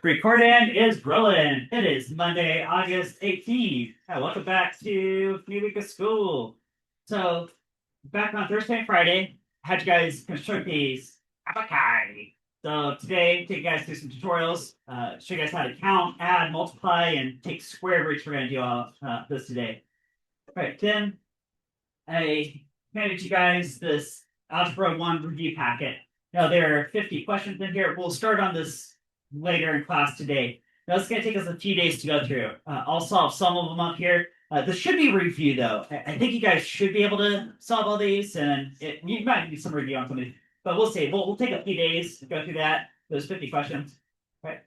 Recording is rolling. It is Monday, August 18th. Welcome back to new week of school. So, back on Thursday and Friday, I had you guys construct these Abacus. So, today, take you guys through some tutorials, show you guys how to count, add, multiply, and take square roots. We're going to do all this today. All right, then I handed you guys this Algebra 1 review packet. Now, there are 50 questions in here. We'll start on this later in class today. Now, it's going to take us a few days to go through. I'll solve some of them up here. This should be a review, though. I think you guys should be able to solve all these, and you might do some review on some of these, but we'll see. We'll take a few days to go through those 50 questions. Right?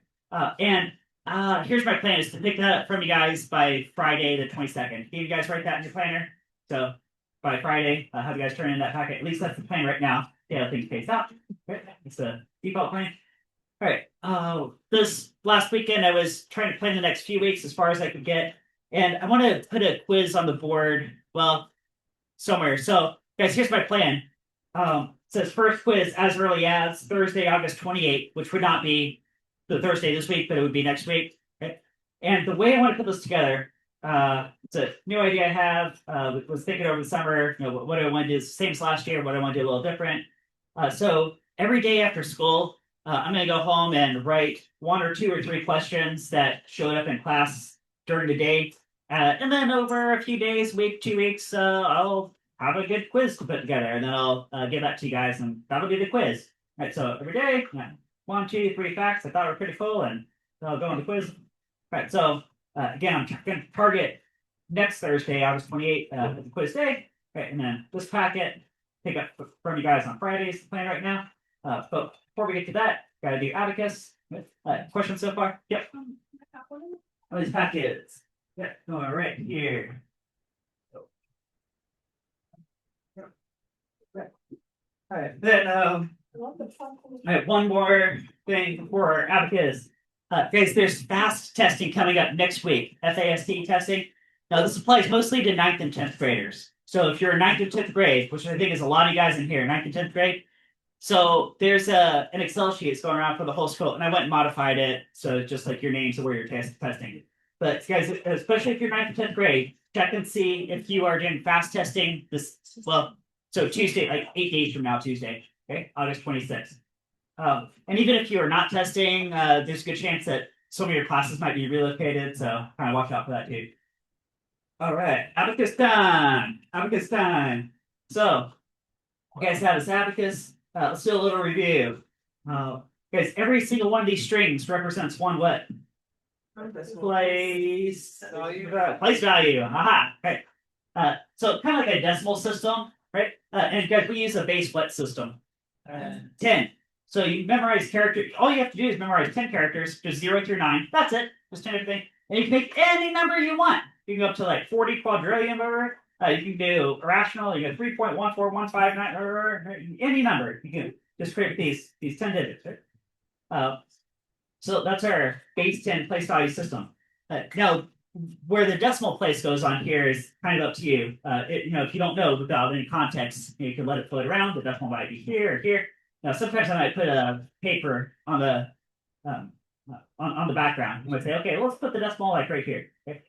Here's my plan: is to pick that up from you guys by Friday the 22nd. Can you guys write that in your planner? So by Friday, have you guys turn in that packet. At least that's the plan right now. Yeah, things pace out. Right? It's the default plan. All right. This last weekend, I was trying to plan the next few weeks as far as I could get, and I want to put a quiz on the board. Well, somewhere. So, guys, here's my plan. It says first quiz as early as Thursday, August 28th, which would not be the Thursday this week, but it would be next week. Okay? And the way I want to put this together, it's a new idea I have. Was thinking over the summer. What I want to do is the same as last year. What I want to do a little different. So every day after school. I'm going to go home and write 1 or 2 or 3 questions that showed up in class during the day. And then over a few days, week, 2 weeks, I'll have a good quiz to put together. And then I'll give that to you guys, and that'll be the quiz. All right, so every day, 1, 2, 3 facts I thought were pretty cool, and I'll go on the quiz. All right, so again, I'm going to target next Thursday, August 28th, the quiz day. All right, and then this packet, pick up from you guys on Fridays, the plan right now. But before we get to that, gotta do Abacus. Questions so far? Yep. Oh, these packets. Yeah, going right here. All right, then I have one more thing for Abacus. Guys, there's FAST testing coming up next week. FAST testing. Now, this applies mostly to 9th and 10th graders. So if you're 9th and 10th grade, which I think is a lot of you guys in here, 9th and 10th grade, so there's an Excel sheet that's going around for the whole school, and I went and modified it so just like your names of where you're testing. But guys, especially if you're 9th and 10th grade, check and see if you are doing fast testing this. Well, so Tuesday, like 8 days from now, Tuesday, okay, August 26th. And even if you are not testing, there's a good chance that some of your classes might be relocated, so kind of watch out for that too. All right, Abacus time. Abacus time. So, you guys have this Abacus. Let's do a little review. Guys, every single one of these strings represents one what? Place value. Place value. Aha. Okay. So kind of like a decimal system, right? And guys, we use a base what system? 10. So you memorize characters. All you have to do is memorize 10 characters, just 0 through 9. That's it. Just 10 everything. And you can make any number you want. You can go up to like 40 quadrillion over. You can do irrational, you can 3.14159, any number. You can just create these 10 digits, right? So that's our base 10 place value system. Now, where the decimal place goes on here is kind of up to you. If you don't know without any context, you can let it float around. The decimal might be here or here. Now, sometimes I might put a paper on the on the background. You might say, okay, let's put the decimal like right here. Okay?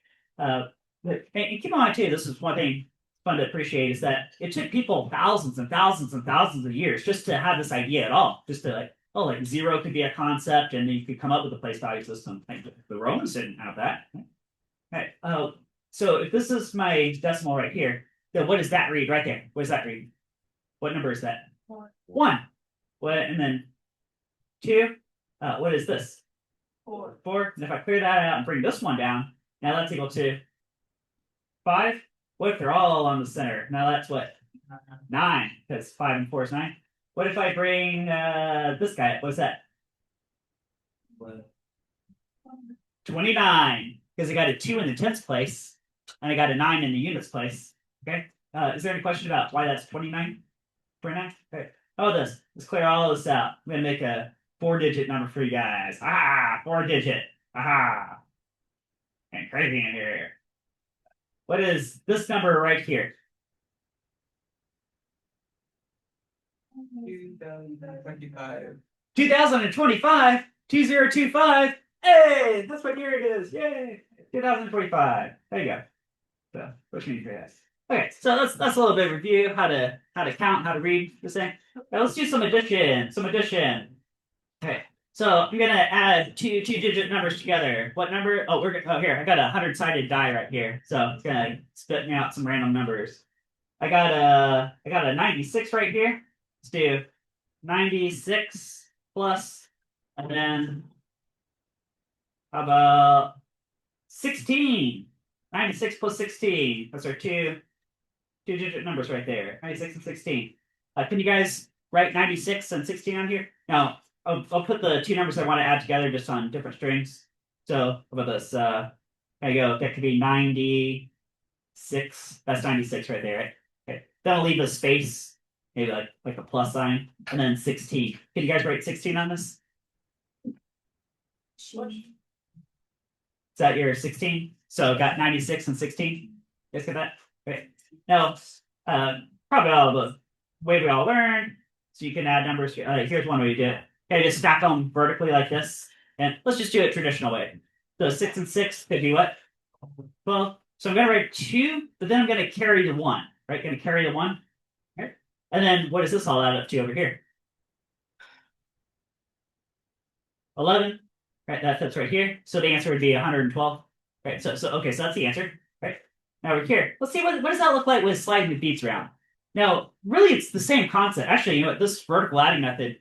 And keep in mind too, this is one thing fun to appreciate is that it took people thousands and thousands and thousands of years just to have this idea at all. Just to like 0 could be a concept, and then you could come up with a place value system. Like the Romans didn't have that. Okay. So if this is my decimal right here, then what does that read right there? What does that read? What number is that? 1. What? And then 2. What is this? 4. And if I clear that out and bring this one down, now that's equal to 5. What if they're all on the center? Now that's what? 9, because 5 and 4 is 9. What if I bring this guy? What's that? 29, because I got a 2 in the tenths place, and I got a 9 in the units place. Okay. Is there any question about why that's 29? 29? Okay. Let's clear all this out. I'm gonna make a 4-digit number for you guys. 4-digit. And crazy in here. What is this number right here? 2025. 2025? 2025? Hey, that's what year it is. Yay. 2025. There you go. So what can you do? Okay, so that's a little bit of review, how to count, how to read this thing. Now let's do some addition. Some addition. Okay. So I'm gonna add two-digit numbers together. What number? Oh, here. I got a 100-sided die right here, so it's gonna spit me out some random numbers. I got a 96 right here. Let's do 96 plus, and then how about 16? 96 plus 16. Those are two-digit numbers right there. 96 and 16. Can you guys write 96 and 16 on here? Now, I'll put the two numbers I want to add together just on different strings. So, how about this? There you go. That could be 96. That's 96 right there, right? Okay. Then I'll leave a space, maybe like a plus sign, and then 16. Can you guys write 16 on this? Is that your 16? So got 96 and 16. You guys get that? Okay. Now, probably all the way we all learned. So you can add numbers. Here's one way to do it. Okay, just stack them vertically like this. And let's just do it traditional way. So 6 and 6 could be what? 12. So I'm going to write 2, but then I'm going to carry the 1. Right? Going to carry the 1. Right? And then what does this all add up to over here? 11. Right? That fits right here. So the answer would be 112. Right? So okay, so that's the answer. Right? Now we're here. Let's see what does that look like with sliding the beats around. Now, really, it's the same concept. Actually, you know what? This vertical adding method,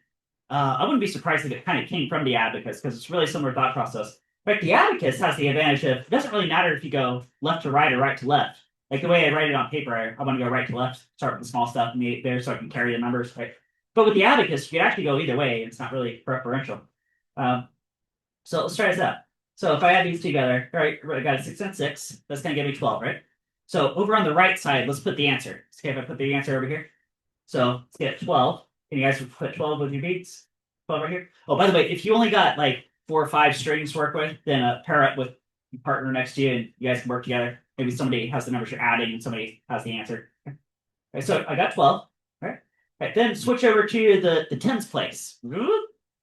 I wouldn't be surprised if it kind of came from the abacus because it's really similar thought process. But the abacus has the advantage of it doesn't really matter if you go left to right or right to left. Like the way I write it on paper, I want to go right to left, start with the small stuff and there so I can carry the numbers, right? But with the abacus, you can actually go either way. It's not really preferential. So let's try this out. So if I add these together, all right, I got a 6 and 6. That's going to give me 12, right? So over on the right side, let's put the answer. Okay, if I put the answer over here. So let's get 12. Can you guys put 12 with your beats? 12 right here. Oh, by the way, if you only got like 4 or 5 strings to work with, then pair up with your partner next to you and you guys can work together. Maybe somebody has the numbers you're adding and somebody has the answer. Okay, so I got 12. All right, then switch over to the tens place.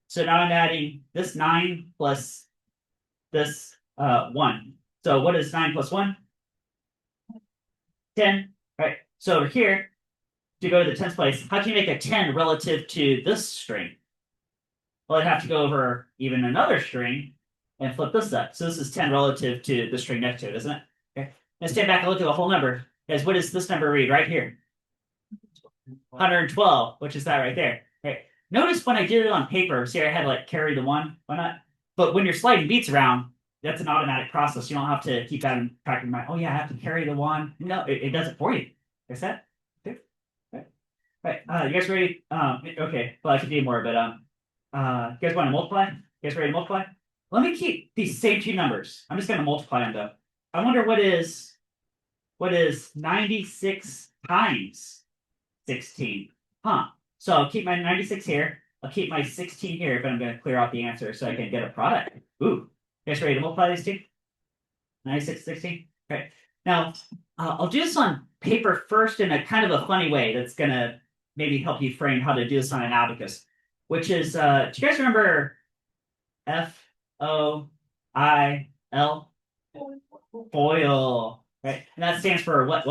So now I'm adding this 9 plus this 1. So what is 9 plus 1? 10. All right. So over here, to go to the tens place, how can you make a 10 relative to this string? Well, I'd have to go over even another string and flip this up. So this is 10 relative to the string next to it, isn't it? Okay. Let's stand back and look at the whole number. Guys, what does this number read right here? 112, which is that right there. Okay. Notice when I did it on paper, see I had to like carry the 1. Why not? But when you're sliding beats around, that's an automatic process. You don't have to keep that in track of your mind. Oh yeah, I have to carry the 1. No, it does it for you. Is that? Okay. Right. You guys ready? Okay. Well, I could do more, but you guys want to multiply? You guys ready to multiply? Let me keep these same two numbers. I'm just going to multiply them though. I wonder what is 96 times 16? Huh. So I'll keep my 96 here. I'll keep my 16 here, but I'm going to clear out the answer so I can get a product. Ooh. You guys ready to multiply these two? 96, 16? Okay. Now, I'll do this on paper first in a kind of a funny way that's going to maybe help you frame how to do this on an abacus, which is, do you guys remember FOIL? Foil. Right? And that stands for what?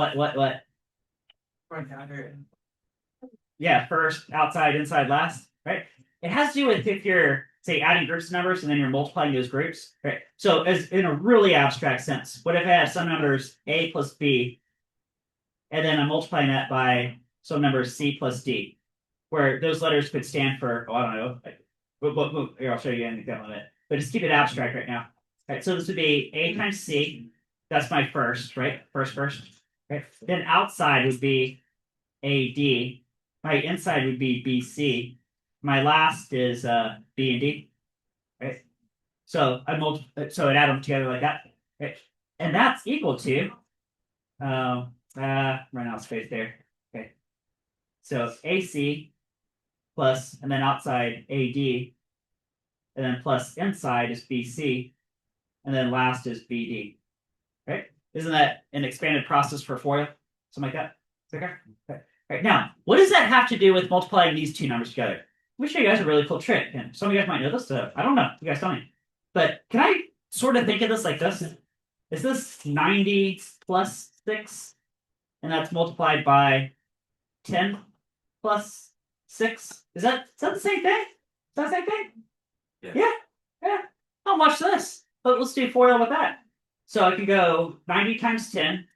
Yeah, first, outside, inside, last, right? It has to do with if you're, say, adding groups of numbers and then you're multiplying those groups, right? So as in a really abstract sense, what if I have some numbers A plus B, and then I'm multiplying that by some numbers C plus D, where those letters could stand for, oh, I don't know. Here, I'll show you an example of it. But just keep it abstract right now. Right, so this would be A times C. That's my first, right? First. Right? Then outside would be AD. My inside would be BC. My last is B and D. Right? So so I'd add them together like that. Right? And that's equal to run out of space there. Okay. So AC plus and then outside AD. And then plus inside is BC. And then last is BD. Right? Isn't that an expanded process for FOIL? Something like that? Okay. Right, now, what does that have to do with multiplying these two numbers together? Let me show you guys a really cool trick. And some of you guys might know this stuff. I don't know. You guys tell me. But can I sort of think of this like this? Is this 90 plus 6? And that's multiplied by 10 plus 6? Is that the same thing? Is that the same thing? Yeah. I'll watch this. But let's do FOIL with that. So I can go 90 times 10,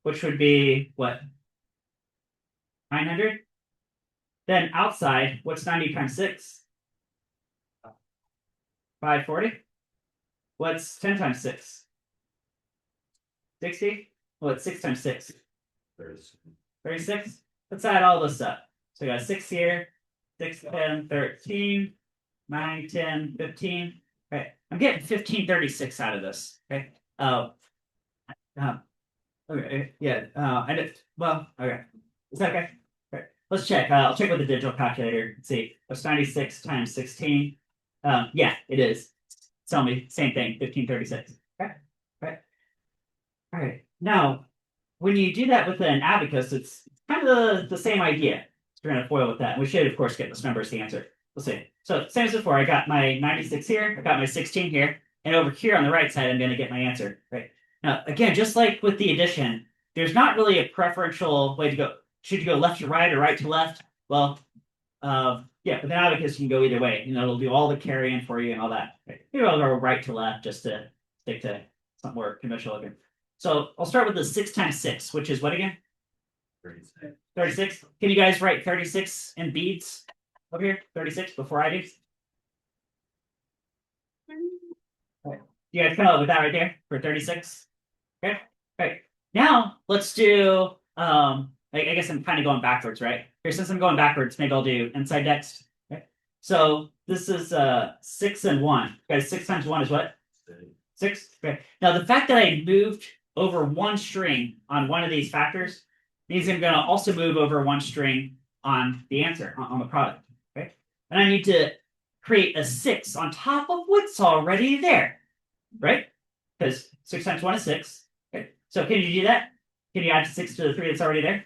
which would be what? 900? Then outside, what's 90 times 6? 540? What's 10 times 6? 60? Well, it's 6 times 6. 36? Let's add all this up. So we got 6 here, 6, 10, 13, 9, 10, 15. Okay, I'm getting 1536 out of this. Okay. Okay. Yeah. I did. Well. Okay. Is that okay? Okay. Let's check. I'll check with the digital calculator. Let's see. What's 96 times 16? Yeah, it is. Tell me same thing. 1536. Okay. Okay. All right. Now, when you do that with an abacus, it's kind of the same idea. So we're going to FOIL with that. We should, of course, get this number as the answer. We'll see. So same as before, I got my 96 here, I got my 16 here, and over here on the right side, I'm going to get my answer. Right. Now, again, just like with the addition, there's not really a preferential way to go. Should you go left to right or right to left? Well, yeah, but the abacus you can go either way. It'll do all the carrying for you and all that. Right. Maybe I'll go right to left just to stick to something more conventional looking. So I'll start with the 6 times 6, which is what again? 36. 36. Can you guys write 36 in beads over here? 36 before I do? Right. You guys come up with that right there for 36? Okay. Right. Now let's do I guess I'm kind of going backwards, right? Here, since I'm going backwards, maybe I'll do inside next. Okay. So this is 6 and 1. Guys, 6 times 1 is what? 6. Okay. Now the fact that I moved over one string on one of these factors means I'm going to also move over one string on the answer, on the product. Okay. And I need to create a 6 on top of what's already there, right? Because 6 times 1 is 6. Okay. So can you do that? Can you add 6 to the 3 that's already there?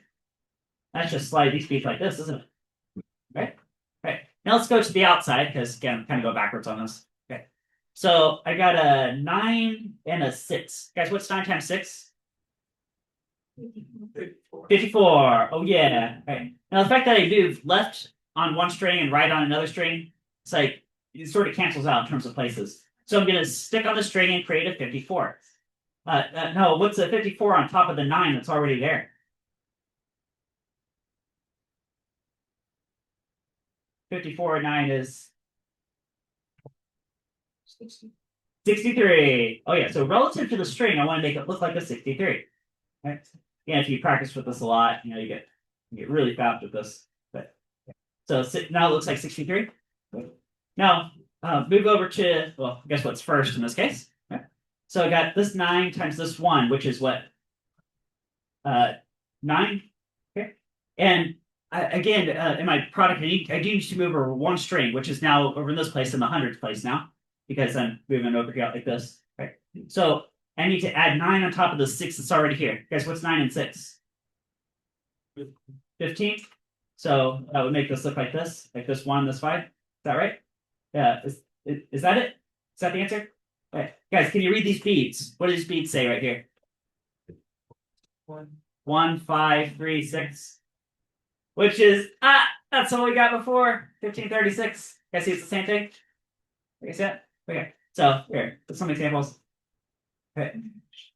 That's just slide these beats like this, isn't it? Right? Right. Now let's go to the outside, because again, I'm kind of go backwards on this. Okay. So I got a 9 and a 6. Guys, what's 9 times 6? 54. Oh yeah. Right. Now the fact that I moved left on one string and right on another string, it's like it sort of cancels out in terms of places. So I'm going to stick on the string and create a 54. No, what's a 54 on top of the 9 that's already there? 54 and 9 is 63. Oh yeah, so relative to the string, I want to make it look like a 63. Right? Yeah, if you practice with this a lot, you get really fast with this. But so now it looks like 63. Now move over to, well, guess what's first in this case? Okay. So I got this 9 times this 1, which is what? 9. Okay. And again, in my product, I do need to move over one string, which is now over in this place in the hundreds place now, because I'm moving over here like this. Right. So I need to add 9 on top of the 6 that's already here. Guys, what's 9 and 6? 15. So that would make this look like this 1, this 5. Is that right? Yeah. Is that it? Is that the answer? All right. Guys, can you read these beads? What do these beads say right here? 1, 5, 3, 6. Which is, that's what we got before. 1536. Guys see it's the same thing? Like I said? Okay. So here, some examples. Okay.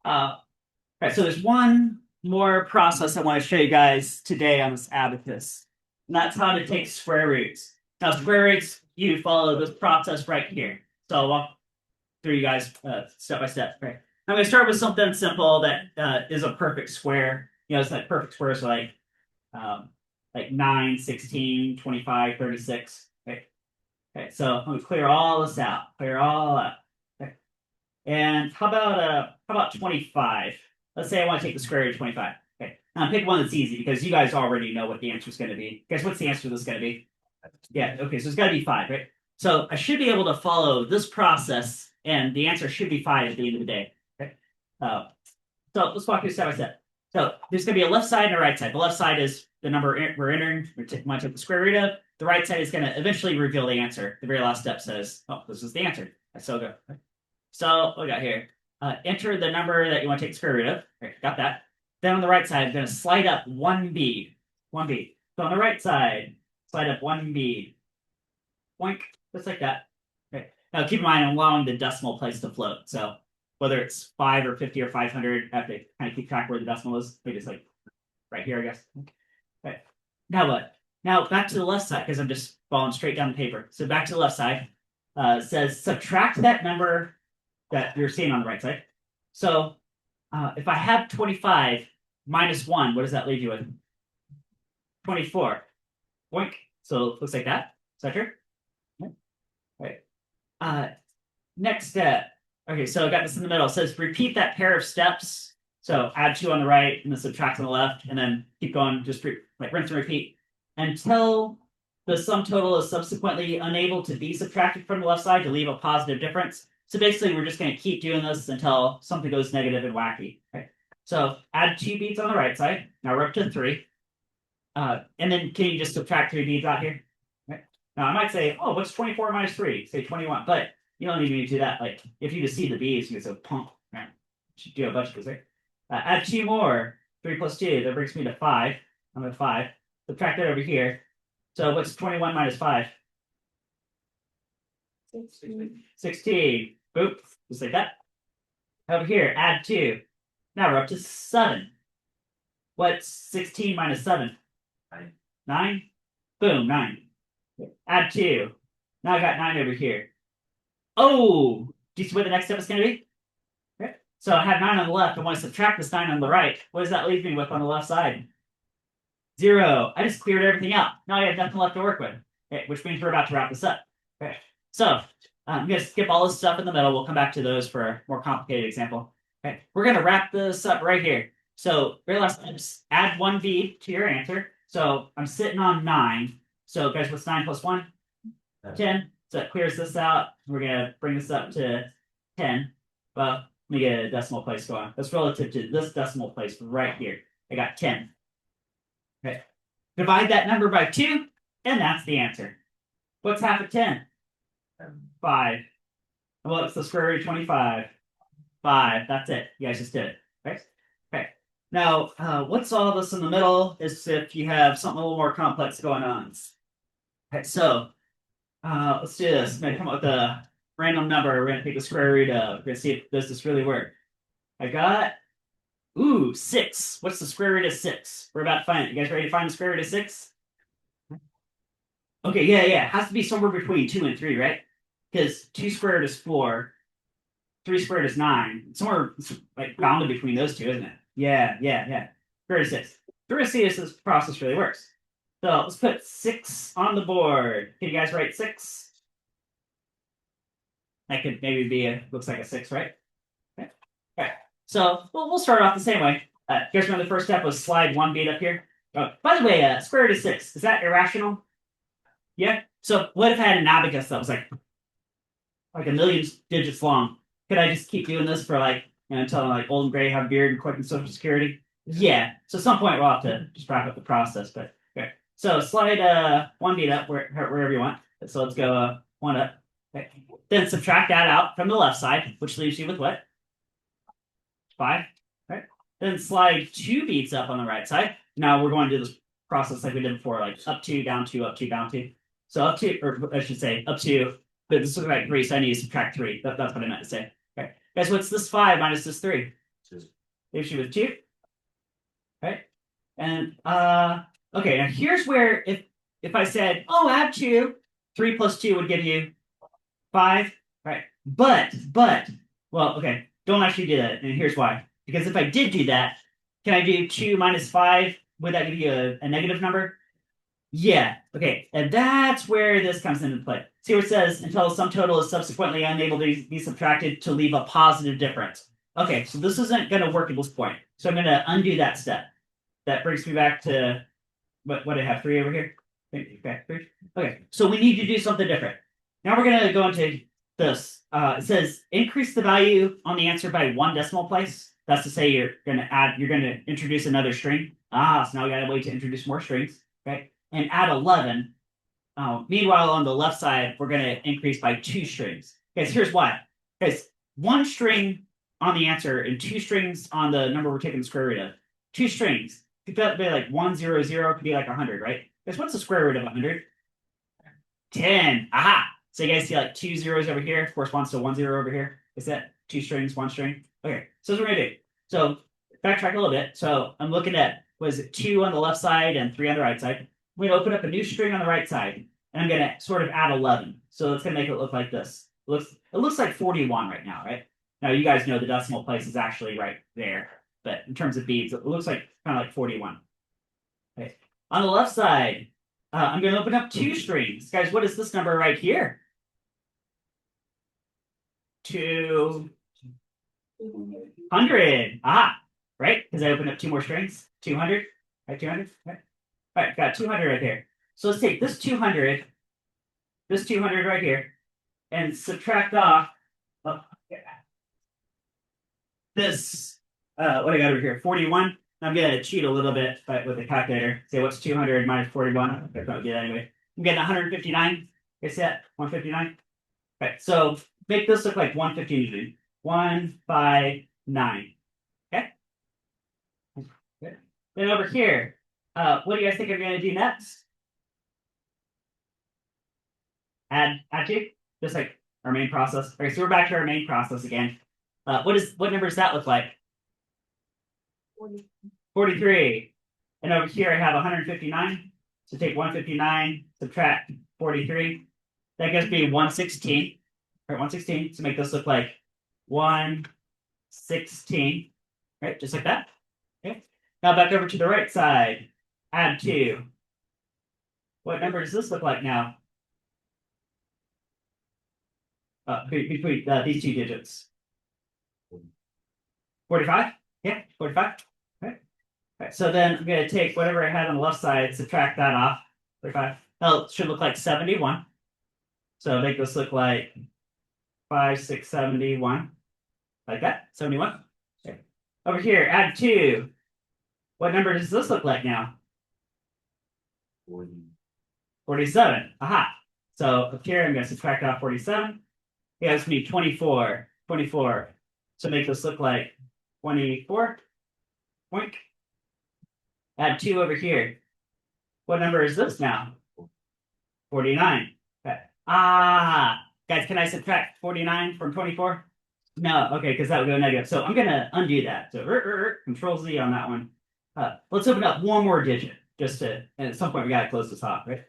All right, so there's one more process I want to show you guys today on this abacus. And that's how to take square roots. Now, square roots, you follow this process right here. So I'll walk through you guys step by step. Right. I'm going to start with something simple that is a perfect square. It's like perfect squares like 9, 16, 25, 36. Okay. Okay, so I'm going to clear all this out. Clear all out. Okay. And how about 25? Let's say I want to take the square root of 25. Okay. Now pick one that's easy because you guys already know what the answer is going to be. Guys, what's the answer to this going to be? Yeah, okay, so it's got to be 5, right? So I should be able to follow this process, and the answer should be 5 at the end of the day. Okay. So let's walk through step by step. So there's going to be a left side and a right side. The left side is the number we're entering. We might take the square root of. The right side is going to eventually reveal the answer. The very last step says, oh, this is the answer. So go. So what we got here? Enter the number that you want to take the square root of. Right, got that. Then on the right side, I'm going to slide up one bead. One bead. So on the right side, slide up one bead. Boink, just like that. Okay. Now keep in mind, I'm allowing the decimal place to float. So whether it's 5 or 50 or 500, I have to kind of keep track where the decimal is. Maybe it's like right here, I guess. Okay. Now what? Now back to the left side, because I'm just falling straight down the paper. So back to the left side. Says subtract that number that you're seeing on the right side. So if I have 25 minus 1, what does that leave you with? 24. Boink. So it looks like that. Is that true? Right. Next step. Okay, so I got this in the middle. It says repeat that pair of steps. So add 2 on the right and then subtract on the left, and then keep going, just like rinse and repeat until the sum total is subsequently unable to be subtracted from the left side to leave a positive difference. So basically, we're just going to keep doing this until something goes negative and wacky. Okay. So add 2 beads on the right side. Now we're up to 3. And then can you just subtract 3 beads out here? Okay. Now I might say, oh, what's 24 minus 3? Say 21. But you don't need to do that. Like if you just see the beads, you can say pump. Right? Should do a bunch of those, right? Add 2 more. 3 plus 2. That brings me to 5. I'm at 5. Subtract that over here. So what's 21 minus 5? 16. Boop. Just like that. Over here, add 2. Now we're up to 7. What's 16 minus 7? 9. Boom, 9. Add 2. Now I got 9 over here. Oh! Do you see what the next step is going to be? Okay. So I have 9 on the left. I want to subtract this 9 on the right. What does that leave me with on the left side? 0. I just cleared everything out. Now I have nothing left to work with. Okay, which means we're about to wrap this up. Okay. So I'm going to skip all this stuff in the middle. We'll come back to those for a more complicated example. Okay. We're going to wrap this up right here. So very last steps, add 1 bead to your answer. So I'm sitting on 9. So guys, what's 9 plus 1? 10. So that clears this out. We're going to bring this up to 10. Well, let me get a decimal place going. That's relative to this decimal place right here. I got 10. Okay. Divide that number by 2, and that's the answer. What's half of 10? 5. Well, it's the square root of 25. 5. That's it. You guys just did it. Okay. Okay. Now, what's all this in the middle is if you have something a little more complex going on. Okay, so let's do this. I'm going to come up with a random number. We're going to take the square root of. We're going to see if does this really work. I got, 6. What's the square root of 6? We're about to find it. You guys ready to find the square root of 6? Okay, yeah. It has to be somewhere between 2 and 3, right? Because 2 squared is 4. 3 squared is 9. Somewhere like bounded between those two, isn't it? Yeah. Square root of 6. We're going to see if this process really works. So let's put 6 on the board. Can you guys write 6? That could maybe be looks like a 6, right? Okay. So we'll start off the same way. You guys remember the first step was slide 1 bead up here? Oh, by the way, square root of 6, is that irrational? Yeah? So what if I had an abacus that was like a million digits long? Could I just keep doing this for until I'm old and gray, have a beard, and collecting Social Security? Yeah. So at some point we'll have to just wrap up the process. But okay. So slide 1 bead up wherever you want. So let's go 1 up. Okay. Then subtract that out from the left side, which leaves you with what? 5. Right. Then slide 2 beads up on the right side. Now we're going to do this process like we did before, like up 2, down 2, up 2, down 2. So up 2, or I should say up 2, but this looks like 3, so I need to subtract 3. That's what I meant to say. Okay. Guys, what's this 5 minus this 3? Leaves you with 2. Right. And okay, now here's where if I said, add 2, 3 plus 2 would give you 5. Right. But well, okay, don't actually do that. And here's why. Because if I did do that, can I do 2 minus 5? Would that give you a negative number? Yeah. Okay. And that's where this comes into play. See where it says until some total is subsequently unable to be subtracted to leave a positive difference. Okay, so this isn't going to work at this point. So I'm going to undo that step. That brings me back to what do I have? 3 over here? Okay, 3. Okay, so we need to do something different. Now we're going to go into this. It says increase the value on the answer by 1 decimal place. That's to say you're going to introduce another string. So now we got a way to introduce more strings, right? And add 11. Meanwhile, on the left side, we're going to increase by 2 strings. Guys, here's why. Guys, one string on the answer and two strings on the number we're taking the square root of. Two strings. Could that be like 1, 0, 0, could be like 100, right? Guess what's the square root of 100? 10. Aha! So you guys see like two zeros over here corresponds to 1 0 over here. Is that two strings, one string? Okay, so that's what we're gonna do. So backtrack a little bit. So I'm looking at, was it 2 on the left side and 3 on the right side? I'm gonna open up a new string on the right side and I'm gonna sort of add 11. So it's gonna make it look like this. It looks like 41 right now, right? Now you guys know the decimal place is actually right there, but in terms of beads, it looks like kind of like 41. Okay. On the left side, I'm going to open up two strings. Guys, what is this number right here? 200. Ah, right? Because I opened up two more strings. 200. Right, 200. Right. All right, got 200 right there. So let's take this 200 right here, and subtract off this, what I got over here, 41. I'm going to cheat a little bit with the calculator. Say what's 200 minus 41? I don't get it anyway. I'm getting 159. Is that 159? Okay, so make this look like 159. 159. Okay. Good. Then over here, what do you guys think I'm going to do next? Add two, just like our main process. Okay, so we're back to our main process again. What number does that look like? 43. And over here I have 159. So take 159, subtract 43. That gives me 116. Right, 116. So make this look like 116. Right, just like that. Okay. Now back over to the right side. Add 2. What number does this look like now? Between these two digits. 45? Yeah, 45. Okay. Right, so then I'm going to take whatever I had on the left side, subtract that off. 45. Now it should look like 71. So make this look like 5, 6, 71. Like that. 71. Okay. Over here, add 2. What number does this look like now? 47. Aha. So up here, I'm going to subtract off 47. Yeah, it's going to be 24. 24. So make this look like 24. Point. Add 2 over here. What number is this now? 49. Okay. Ah, guys, can I subtract 49 from 24? No, okay, because that would go negative. So I'm going to undo that. So Control Z on that one. Let's open up one more digit just to, and at some point we got to close this off, right?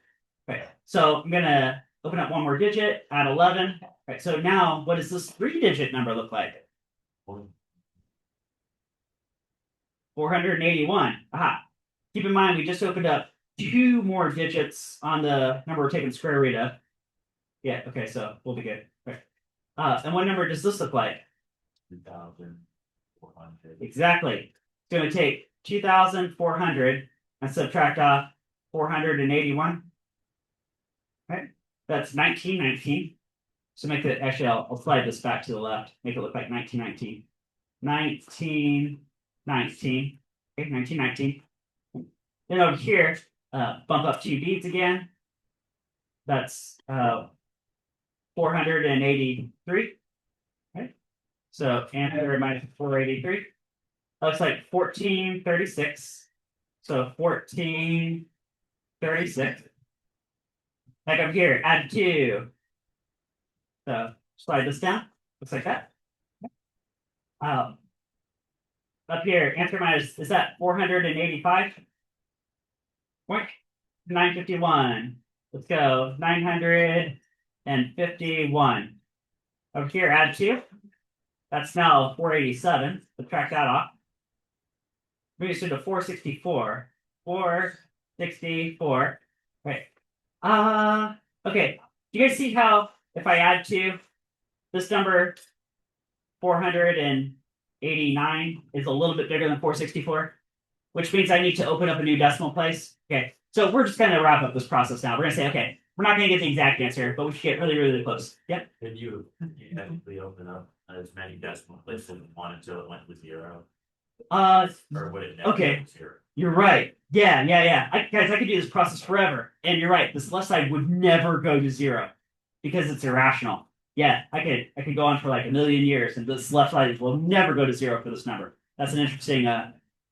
Okay, so I'm going to open up one more digit, add 11. Right, so now what does this 3-digit number look like? 481. Aha. Keep in mind, we just opened up 2 more digits on the number we're taking square root of. Yeah, okay, so we'll be good. Right. And what number does this look like? 2,400. Exactly. It's going to take 2,400 and subtract off 481. Right? That's 1919. So make it, actually, I'll slide this back to the left, make it look like 1919. 1919. Okay, 1919. Then over here, bump up 2 beads again. That's 483. Right? So answer minus 483. Looks like 1436. So 1436. Like up here, add 2. So slide this down. Looks like that. Up here, answer minus, is that 485? 951. Let's go. 951. Over here, add 2. That's now 487. Subtract that off. Moves to 464. 464. Right. Okay. Do you guys see how if I add 2, this number 489 is a little bit bigger than 464, which means I need to open up a new decimal place. Okay, so we're just going to wrap up this process now. We're going to say, okay, we're not going to get the exact answer, but we should get really, really close. Yep. Can you technically open up as many decimal places as you want until it went to 0? Or would it never okay. go to 0? You're right. Yeah. Guys, I could do this process forever. And you're right. This left side would never go to 0 because it's irrational. Yeah, I could go on for like a million years, and this left side will never go to zero for this number. That's an interesting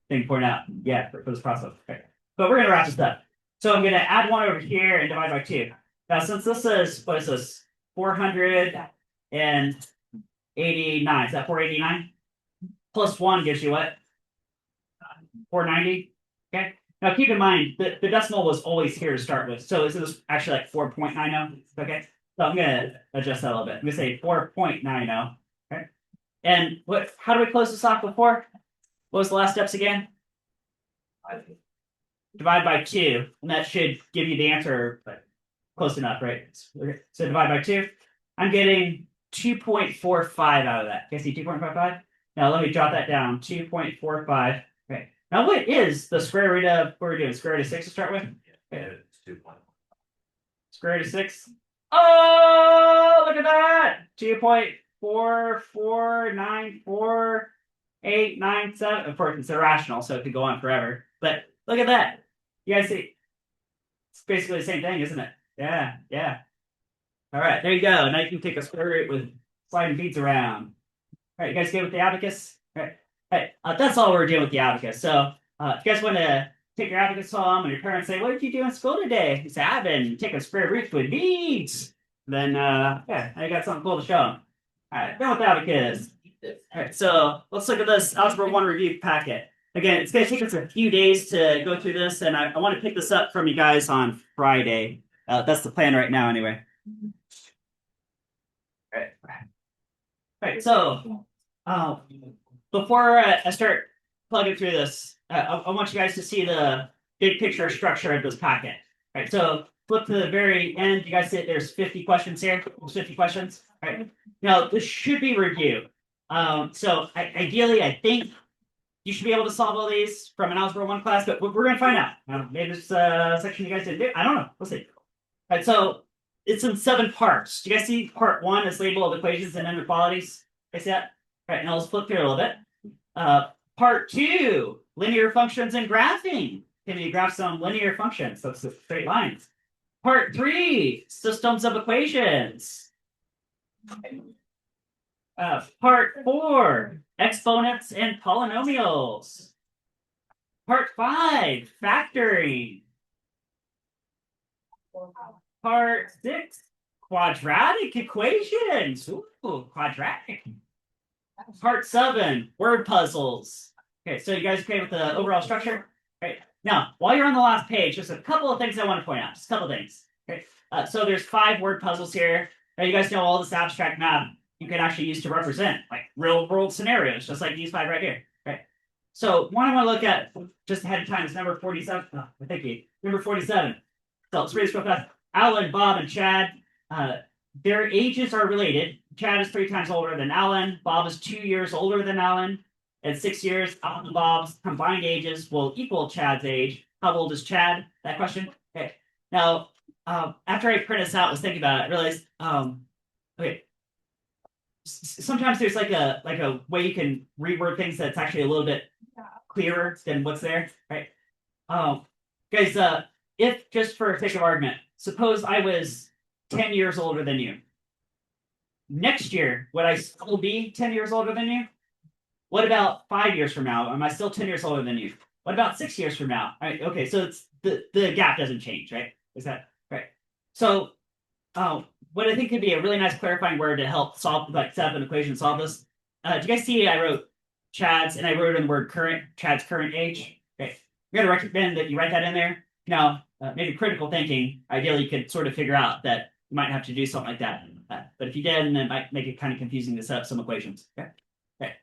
thing to point out. Yeah, for this process. Okay. But we're gonna wrap this up. So I'm gonna add one over here and divide by two. Now, since this is what is this? 489. Is that 489? Plus one gives you what? 490. Okay. Now keep in mind that the decimal was always here to start with. So this is actually like 4.90. Okay. So I'm gonna adjust that a little bit. I'm gonna say 4.90. Okay. And how do we close this off before? What was the last steps again? Divide by two. And that should give you the answer, but close enough, right? Okay. So divide by two. I'm getting 2.45 out of that. Can you see 2.55? Now let me jot that down. 2.45. Okay. Now what is the square root of what we're doing? Square root of 6 to start with? Yeah, it's 2 point. Square root of 6. Oh, look at that! 2.4494897897. Of course, it's irrational, so it could go on forever. But look at that. You guys see? It's basically the same thing, isn't it? Yeah, yeah. All right, there you go. Now you can take a square root with sliding beads around. All right, you guys good with the abacus? All right. All right. That's all we're doing with the abacus. So if you guys want to take your abacus home and your parents say, what did you do in school today? You say, I've been taking square roots with beads. Then, yeah, I got something cool to show them. All right, done with the abacus. All right, so let's look at this Algebra 1 review packet. Again, it's going to take us a few days to go through this, and I want to pick this up from you guys on Friday. That's the plan right now, anyway. All right. All right, so before I start plugging through this, I want you guys to see the big picture structure of this packet. All right, so flip to the very end. You guys see there's 50 questions here. There's 50 questions. All right. Now, this should be review. So ideally, I think you should be able to solve all these from an Algebra 1 class, but we're going to find out. Maybe this section you guys didn't do. I don't know. We'll see. All right, so it's in 7 parts. Do you guys see part 1 is labeled equations and inequalities? I see that? All right, now let's flip through a little bit. Part 2, linear functions and graphing. Can you graph some linear functions? That's the straight lines. Part 3, systems of equations. Part 4, exponents and polynomials. Part 5, factoring. Part 6, quadratic equations. Ooh, quadratic. Part 7, word puzzles. Okay, so you guys okay with the overall structure? Okay. Now, while you're on the last page, there's a couple of things I want to point out. Just a couple of things. Okay. So there's 5 word puzzles here. Now, you guys know all this abstract math you can actually use to represent like real world scenarios, just like these 5 right here. Right. So one I want to look at just ahead of time is number 47. Oh, thank you. Number 47. So let's read this real fast. Alan, Bob, and Chad. Their ages are related. Chad is 3 times older than Alan. Bob is 2 years older than Alan. At 6 years, Alan and Bob's combined ages will equal Chad's age. How old is Chad? That question. Okay. Now, after I print this out, I was thinking about it. I realized, okay, sometimes there's like a way you can reword things that's actually a little bit clearer than what's there, right? Guys, if just for sake of argument, suppose I was 10 years older than you. Next year, would I still be 10 years older than you? What about 5 years from now? Am I still 10 years older than you? What about 6 years from now? All right, okay, so it's the gap doesn't change, right? Is that right? So what I think could be a really nice clarifying word to help solve, like set up an equation and solve this. Do you guys see I wrote Chad's and I wrote in the word current, Chad's current age? Okay. I'm going to recommend that you write that in there. Now, maybe critical thinking, ideally you could sort of figure out that you might have to do something like that. But if you did, then it might make it kind of confusing to set up some equations. Okay. Okay.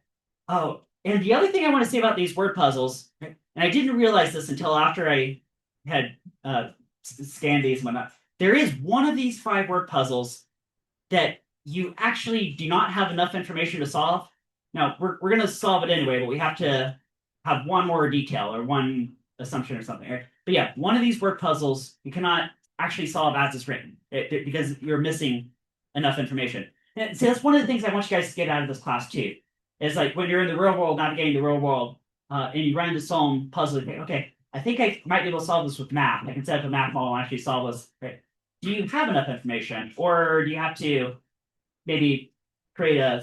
Oh, and the other thing I want to say about these word puzzles, and I didn't realize this until after I had scanned these and whatnot. There is one of these 5 word puzzles that you actually do not have enough information to solve. Now, we're going to solve it anyway, but we have to have one more detail or one assumption or something. Right? But yeah, one of these word puzzles you cannot actually solve as it's written because you're missing enough information. And so that's one of the things I want you guys to get out of this class too. Is like when you're in the real world, navigating the real world, and you run into some puzzle, okay, I think I might be able to solve this with math. I can set up a math model and actually solve this. Right? Do you have enough information, or do you have to maybe create an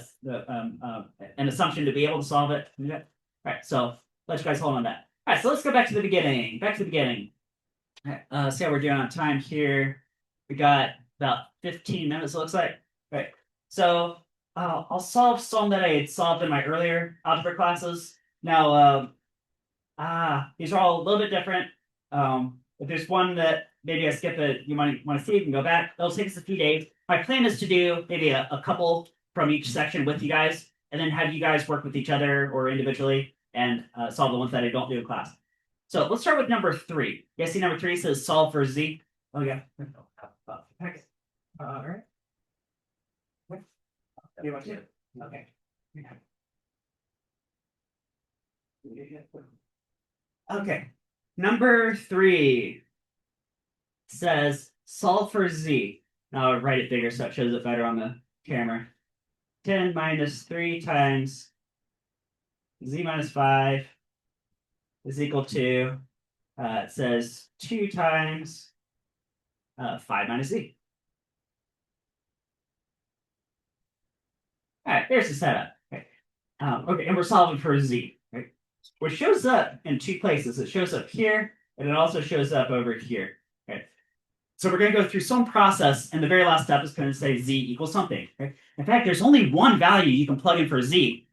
assumption to be able to solve it. All right, so let you guys hold on that. All right, so let's go back to the beginning. Back to the beginning. All right, see how we're doing on time here. We got about 15 minutes, it looks like. All right, so I'll solve some that I had solved in my earlier algebra classes. Now, these are all a little bit different. If there's one that maybe I skip it, you might want to see, you can go back. It'll take us a few days. My plan is to do maybe a couple from each section with you guys, and then have you guys work with each other or individually and solve the ones that I don't do in class. So let's start with number 3. You guys see number 3 says solve for z. Oh yeah. All right. What? You want to? Okay. Okay. Number 3 says solve for z. Now I'll write it bigger so it shows it better on the camera. 10 minus 3 times z minus 5 is equal to, it says 2 times 5 minus z. All right, there's the setup. Okay, okay, and we're solving for z. Right? Which shows up in 2 places. It shows up here, and it also shows up over here. Okay. So we're going to go through some process, and the very last step is going to say z equals something. Okay? In fact, there's only one value you can plug in for z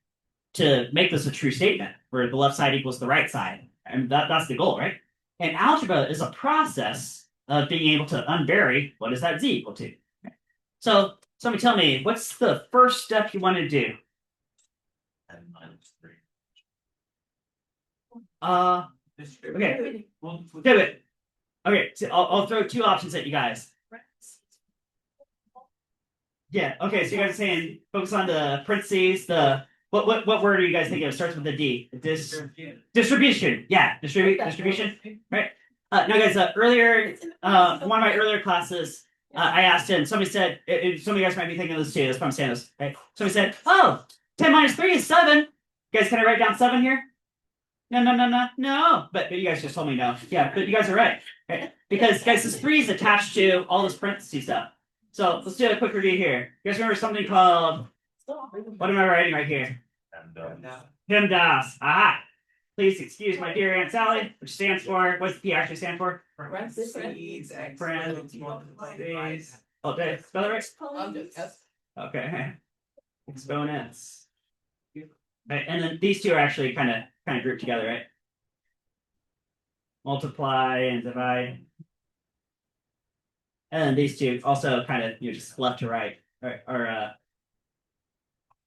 to make this a true statement, where the left side equals the right side. And that's the goal, right? And algebra is a process of being able to unvary what is that z equal to. Okay? So somebody tell me, what's the first step you want to do? 10 minus 3. Okay. Do it. Okay, so I'll throw 2 options at you guys. Yeah. Okay. So you guys are saying focus on the parentheses. The what word are you guys thinking of? Starts with a D. Distribution. Yeah. Distribution. Right. No, guys. Earlier, one of my earlier classes, I asked him. Somebody said. Some of you guys might be thinking of this too. That's why I'm saying this. Right. Somebody said, "Oh, 10 minus 3 is 7." Guys, can I write down 7 here? No. But you guys just told me no. Yeah, but you guys are right. Okay? Because guys, this 3 is attached to all this parentheses stuff. So let's do a quick review here. You guys remember something called, what am I writing right here? PEMDAS. Aha. Please excuse my dear Aunt Sally, which stands for, what's the P actually stand for? Parentheses. Oh, did I spell it right? Okay. Exponents. Right, and then these 2 are actually kind of grouped together, right? Multiply and divide. And then these 2 also kind of just left to right, or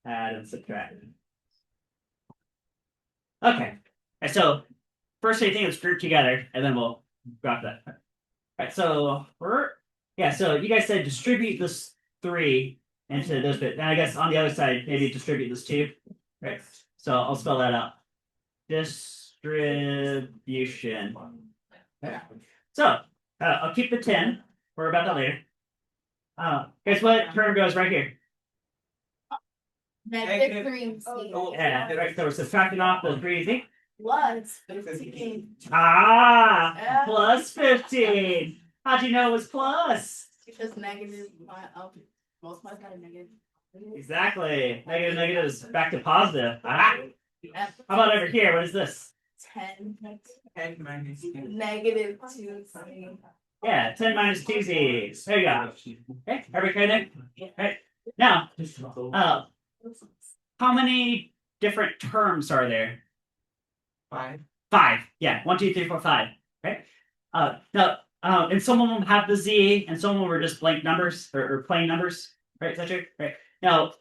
add and subtract. Okay. And so first anything that's grouped together, and then we'll drop that. All right. So so you guys said distribute this 3 into those bits. And I guess on the other side, maybe distribute this 2. Right. So I'll spell that out. Distribution. So I'll keep the 10. We're about that later. Guess what term goes right here? Negative 3. Yeah, right. So we're subtracting off the 3. Plus 15. Plus 15. How'd you know it was plus? Because negative, most of my negative. Exactly. Negative is back to positive. How about over here? What is this? 10 minus negative 2. Yeah, 10 minus 2z. There you go. Okay, everybody there? Okay. Now, how many different terms are there? 5. 5. Yeah, 1, 2, 3, 4, 5. Okay. Now, and some of them have the z, and some of them are just blank numbers or plain numbers. Right, is that true? Right. Now,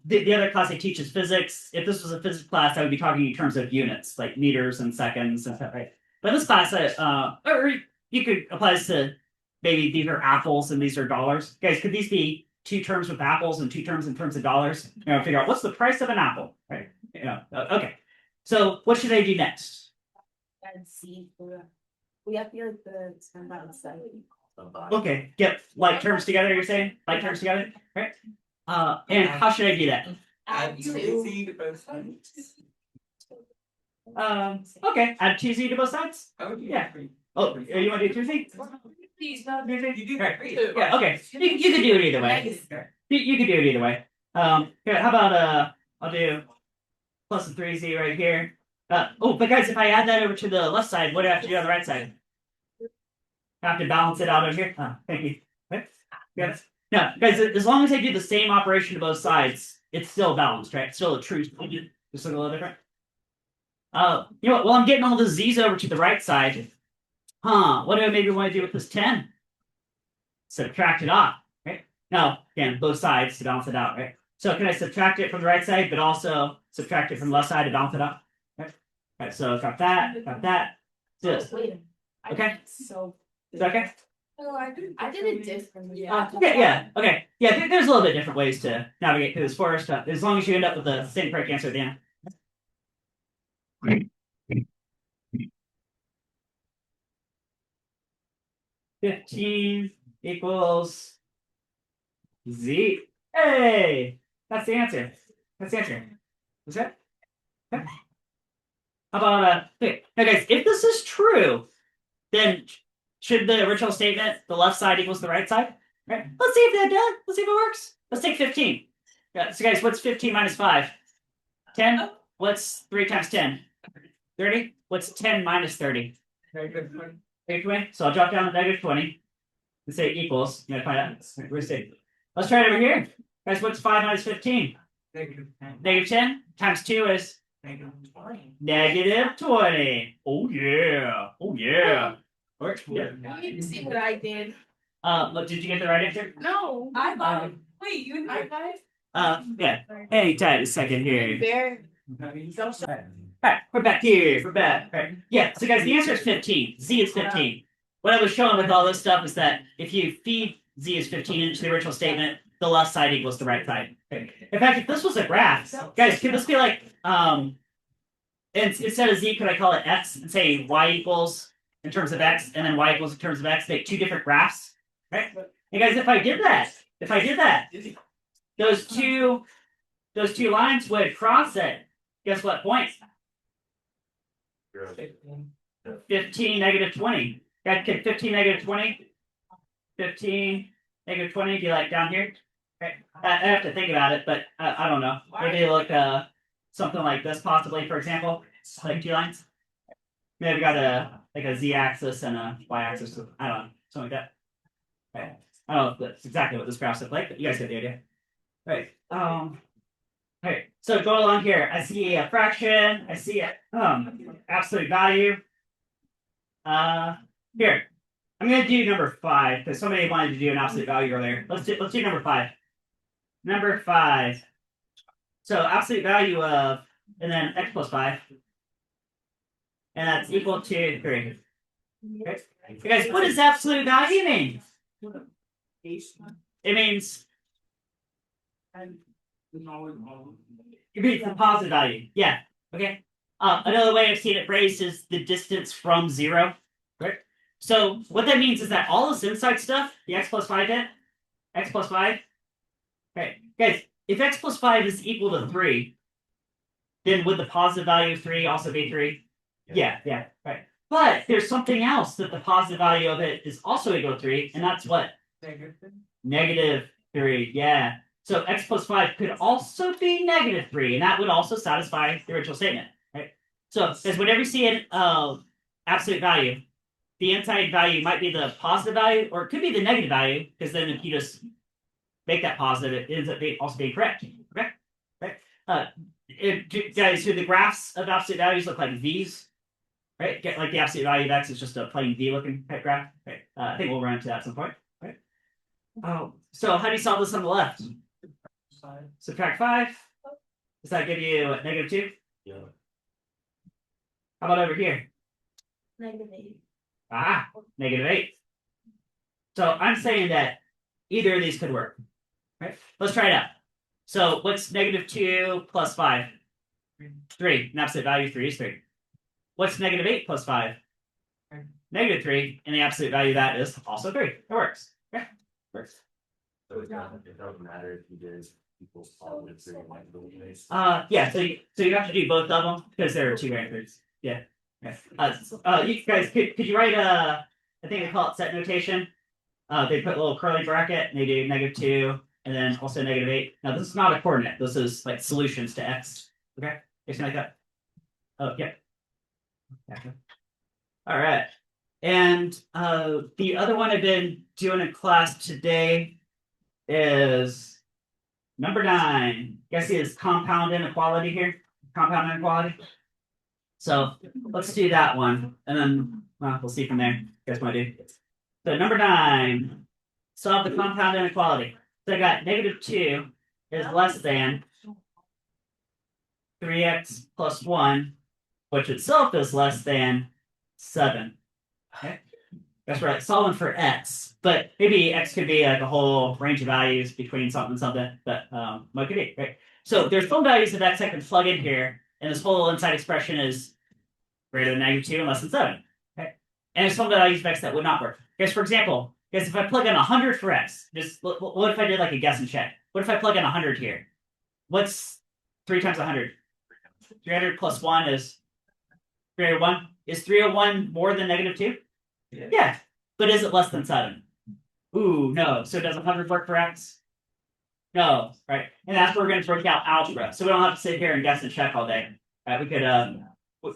the other class I teach is physics. If this was a physics class, I would be talking in terms of units, like meters and seconds and stuff, right? But this class, or you could apply this to maybe these are apples and these are dollars. Guys, could these be 2 terms with apples and 2 terms in terms of dollars? Figure out what's the price of an apple, right? Okay. So what should I do next? And C. We have to get the term out of sight. Okay, get like terms together, you're saying? Like terms together, right? And how should I do that? Add 2. to both sides. Okay, add 2z to both sides? Oh, Yeah. Oh, you want to do 2z? Please, You do Right. great. Yeah, okay. You can do it either way. Negative. You can do it either way. Here, how about I'll do plus a 3z right here. But guys, if I add that over to the left side, what do I have to do on the right side? I have to balance it out over here. Oh, thank you. Okay. Yes. No, guys, as long as I do the same operation to both sides, it's still balanced, right? It's still a true. Just look a little different. You know what? Well, I'm getting all the z's over to the right side. What do I maybe want to do with this 10? Subtract it off, right? Now, again, both sides to balance it out, right? So can I subtract it from the right side, but also subtract it from the left side to balance it out? Okay. All right, so got that. This. Wait. Okay. So. Is that okay? Oh, I did it differently. Yeah. Okay. Yeah, there's a little bit different ways to navigate through this forest, as long as you end up with the same correct answer at the end. 15 equals z. Hey, that's the answer. Is that? Okay. How about okay. Now guys, if this is true, then should the original statement, the left side equals the right side? Right? Let's see if that does. Let's see if it works. Let's take 15. Yeah, so guys, what's 15 minus 5? 10? What's 3 times 10? 30? What's 10 minus 30? Negative 20. Negative 20. So I'll drop down to negative 20 and say equals. You gotta find out. Where's it? Let's try it over here. Guys, what's 5 minus 15? Negative 10. Negative 10 times 2 is Negative 20. negative 20. Oh yeah. Works. Yeah. You see what I did? Look, did you get the right answer? No. I thought. Wait, you and I. Yeah. Hang tight a second here. Bear. Alright, we're back here. We're back. All right. Yeah, so guys, the answer is 15. Z is 15. What I was showing with all this stuff is that if you feed Z is 15 into the original statement, the left side equals the right side. Okay. In fact, if this was a graph, guys, could this be like, instead of Z, could I call it X and say Y equals in terms of X and then Y equals in terms of X, make two different graphs? Right? And guys, if I did that, those two lines would cross at guess what point? 15, negative 20. Guys, can 15, negative 20? 15, negative 20 be like down here? Okay. I have to think about it, but I don't know. Maybe look something like this, possibly, for example, like 2 lines. Maybe we got a z-axis and a y-axis. I don't know, something like that. Okay. I don't know if that's exactly what this graph's like, but you guys get the idea. Right. Okay, so go along here. I see a fraction. I see a absolute value. Here, I'm gonna do number 5 because somebody wanted to do an absolute value earlier. Let's do number 5. Number 5. So absolute value of and then x plus 5, and that's equal to 3. Okay, hey guys, what does absolute value mean? It means it means the positive value. Yeah. Okay. Another way I've seen it phrased is the distance from 0. Right. So what that means is that all this inside stuff, the x plus 5 bit, x plus 5. Okay, guys, if x plus 5 is equal to 3, then would the positive value of 3 also be 3? Yeah. Right. But there's something else that the positive value of it is also equal to 3, and that's what? Negative 3. Yeah. So x plus 5 could also be negative 3, and that would also satisfy the original statement, right? So, because whenever you see an absolute value, the inside value might be the positive value, or it could be the negative value, because then if you just make that positive, it ends up also being correct. Okay? Right? Guys, do the graphs of absolute values look like V's? Right? Get like the absolute value of x is just a plain V looking type graph. Right? I think we'll run into that at some point. Right? So how do you solve this on the left? Subtract 5. Does that give you what, negative 2? Yeah. How about over here? Negative 8. Negative 8. So I'm saying that either of these could work. Right? Let's try it out. So what's negative 2 plus 5? 3. An absolute value of 3 is 3. What's negative 8 plus 5? Negative 3. And the absolute value of that is also 3. It works. Okay? Works. So it doesn't matter if you did equals positive 3 and negative 8. Yeah, so you have to do both of them because there are 2 answers. Yeah. You guys, could you write I think they call it set notation. They put a little curly bracket and they do negative 2 and then also -8. Now this is not a coordinate. This is like solutions to x. Okay, something like that. Oh yeah. Okay. All right. And the other one I've been doing in class today is number 9. You guys see this compound inequality here? Compound inequality. So let's do that one, and then we'll see from there. You guys want to do? So number 9, solve the compound inequality. So I got -2 is less than 3x plus 1, which itself is less than 7. Okay, that's right. Solving for x, but maybe x could be like a whole range of values between something and something. But what could be, right? So there's some values of x I can plug in here, and this whole inside expression is greater than -2 and less than 7. Okay, and there's some values of x that would not work. Guys, for example, guys, if I plug in 100 for x, just what if I did like a guess and check? What if I plug in 100 here? What's 3 times 100? 300 plus 1 is 301. Is 301 more than -2? Yeah. But is it less than 7? Ooh, no. So does 100 work for x? No, right? And that's where we're going to break out algebra. So we don't have to sit here and guess and check all day. Right? We could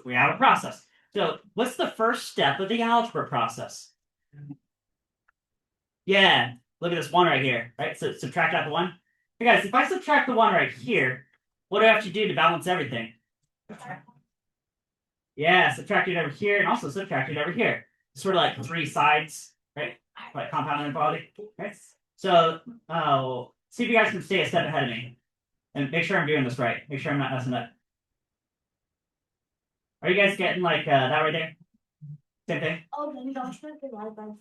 we have a process. So what's the first step of the algebra process? Yeah, look at this 1 right here, right? So subtract out the 1. Hey guys, if I subtract the 1 right here, what do I have to do to balance everything? Yeah, subtract it over here and also subtract it over here. Sort of like 3 sides, right? Like compound inequality. Okay. So see if you guys can stay a step ahead of me. And make sure I'm doing this right. Make sure I'm not messing up. Are you guys getting like that right there? Same thing? Oh, then don't try to lie by.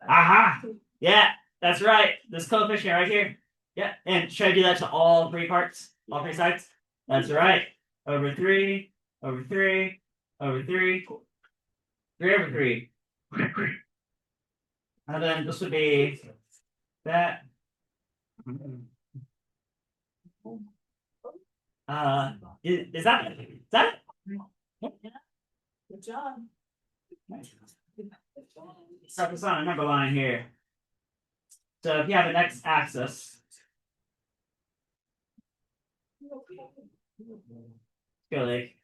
Aha! Yeah, that's right. This coefficient right here. Yeah, and should I do that to all 3 parts? All 3 sides? That's right. Over 3, over 3, over 3, 3 over 3. And then this would be that. Is that it? Good job. Start this on a number line here. So if you have an x-axis, go like.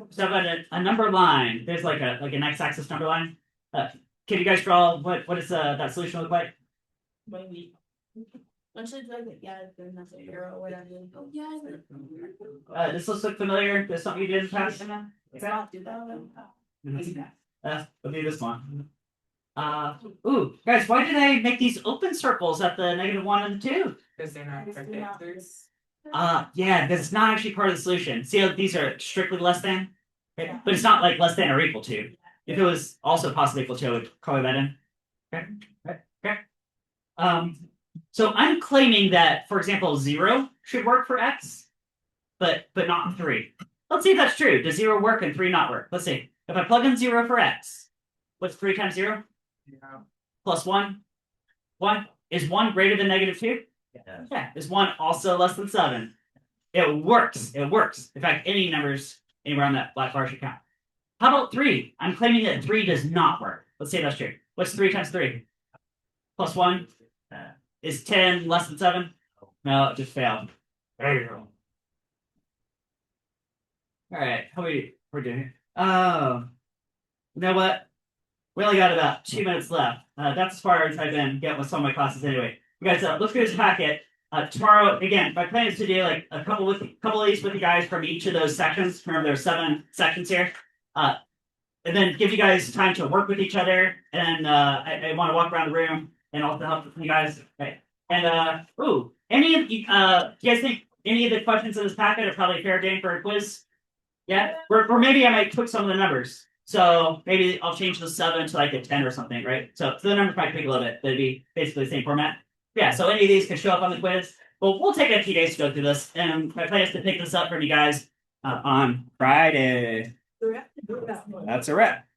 So I've got a number line. There's like an x-axis number line. Can you guys draw what is that solution look like? Once it's like, yeah, then that's a arrow or whatever. Oh, yeah. This looks look familiar. There's something you did in the past. It's not do that. We'll do this one. Ooh, guys, why did I make these open circles at the -1 and the 2? Because they're not correct answers. Yeah, because it's not actually part of the solution. See how these are strictly less than? Okay? But it's not like less than or equal to. If it was also possibly equal to, I would color that in. Okay. So I'm claiming that, for example, 0 should work for x, but not 3. Let's see if that's true. Does 0 work and 3 not work? Let's see. If I plug in 0 for x, what's 3 times 0? Yeah. Plus 1? 1? Is 1 greater than -2? Yeah. Is 1 also less than 7? It works. It works. In fact, any numbers anywhere on that black bar should count. How about 3? I'm claiming that 3 does not work. Let's say that's true. What's 3 times 3? Plus 1? Is 10 less than 7? No, it just failed. There you go. All right, how we're doing here? Oh, you know what? We only got about 2 minutes left. That's as far as I've been getting with some of my classes anyway. You guys, look through this packet. Tomorrow, again, my plan is to do like a couple of these with you guys from each of those sections. Remember, there's 7 sections here. And then give you guys time to work with each other. And I want to walk around the room and also help you guys. Okay. And any of you guys think any of the questions in this packet are probably fair game for a quiz? Yeah, or maybe I might tweak some of the numbers. So maybe I'll change the 7 to like a 10 or something, right? So the numbers might tweak a little bit, but it'd be basically the same format. Yeah, so any of these can show up on the quiz. Well, we'll take a few days to go through this, and my plan is to pick this up for you guys on Friday. That's a wrap.